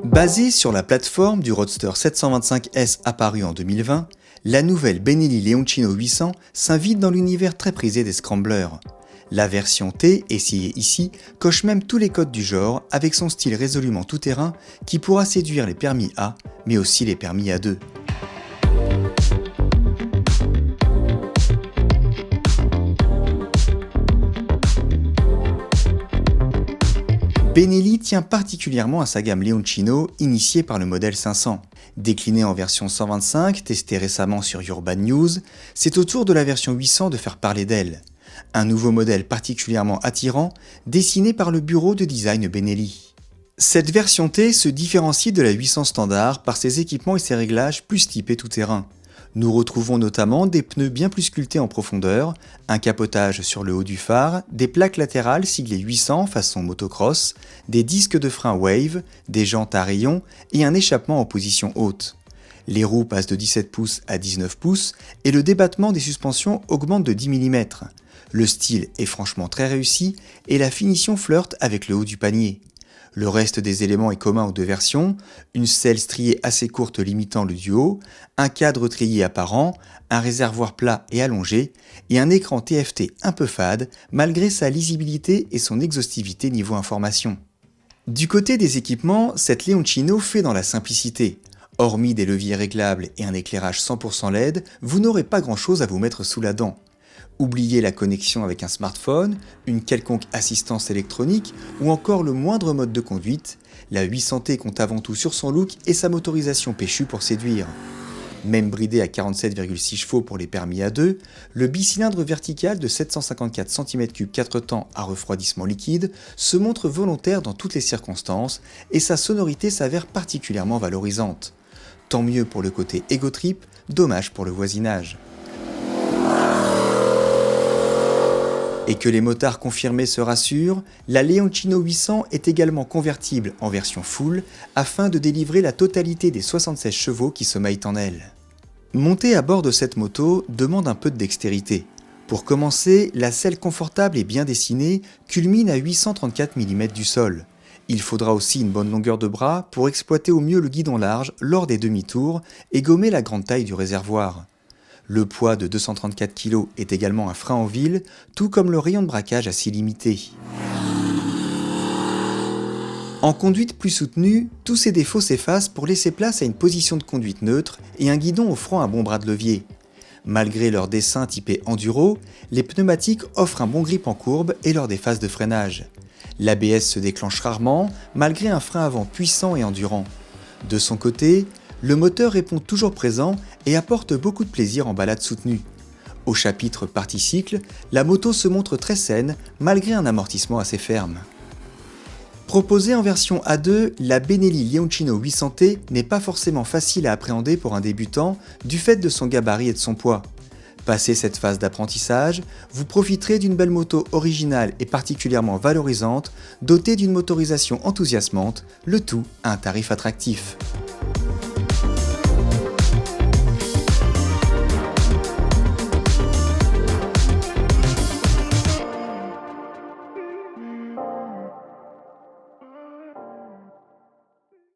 Basée sur la plateforme du Roadster 725S apparu en 2020, la nouvelle Benelli Leoncino 800 s'invite dans l'univers très prisé des scramblers. La version T, essayée ici, coche même tous les codes du genre avec son style résolument tout-terrain qui pourra séduire les permis A, mais aussi les permis A2. Benelli tient particulièrement à sa gamme Leoncino, initiée par le modèle 500. Déclinée en version 125, testée récemment sur Urban News, c'est au tour de la version 800 de faire parler d'elle. Un nouveau modèle particulièrement attirant, dessiné par le bureau de design Benelli. Cette version T se différencie de la 800 standard par ses équipements et ses réglages plus typés tout-terrain. Nous retrouvons notamment des pneus bien plus sculptés en profondeur, un capotage sur le haut du phare, des plaques latérales siglées 800 façon motocross, des disques de frein Wave, des jantes à rayons et un échappement en position haute. Les roues passent de 17 pouces à 19 pouces et le débattement des suspensions augmente de 10 mm. Le style est franchement très réussi et la finition flirte avec le haut du panier. Le reste des éléments est commun aux deux versions, une selle striée assez courte limitant le duo, un cadre trié apparent, un réservoir plat et allongé, et un écran TFT un peu fade, malgré sa lisibilité et son exhaustivité niveau information. Du côté des équipements, cette Leoncino fait dans la simplicité. Hormis des leviers réglables et un éclairage 100% LED, vous n'aurez pas grand chose à vous mettre sous la dent. Oubliez la connexion avec un smartphone, une quelconque assistance électronique ou encore le moindre mode de conduite, la 800T compte avant tout sur son look et sa motorisation péchue pour séduire. Même bridé à 47,6 chevaux pour les permis A2, le bicylindre vertical de 754 cm3 4 temps à refroidissement liquide se montre volontaire dans toutes les circonstances et sa sonorité s'avère particulièrement valorisante. Tant mieux pour le côté ego trip, dommage pour le voisinage. Et que les motards confirmés se rassurent, la Leoncino 800 est également convertible en version full afin de délivrer la totalité des 76 chevaux qui sommeillent en elle. Monter à bord de cette moto demande un peu de dextérité. Pour commencer, la selle confortable et bien dessinée culmine à 834 mm du sol. Il faudra aussi une bonne longueur de bras pour exploiter au mieux le guidon large lors des demi-tours et gommer la grande taille du réservoir. Le poids de 234 kg est également un frein en ville, tout comme le rayon de braquage assez limité. En conduite plus soutenue, tous ces défauts s'effacent pour laisser place à une position de conduite neutre et un guidon offrant un bon bras de levier. Malgré leur dessin typé enduro, les pneumatiques offrent un bon grip en courbe et lors des phases de freinage. L'ABS se déclenche rarement, malgré un frein avant puissant et endurant. De son côté, le moteur répond toujours présent et apporte beaucoup de plaisir en balade soutenue. Au chapitre partie cycle, la moto se montre très saine malgré un amortissement assez ferme. Proposée en version A2, la Benelli Leoncino 800T n'est pas forcément facile à appréhender pour un débutant du fait de son gabarit et de son poids. Passé cette phase d'apprentissage, vous profiterez d'une belle moto originale et particulièrement valorisante, dotée d'une motorisation enthousiasmante, le tout à un tarif attractif.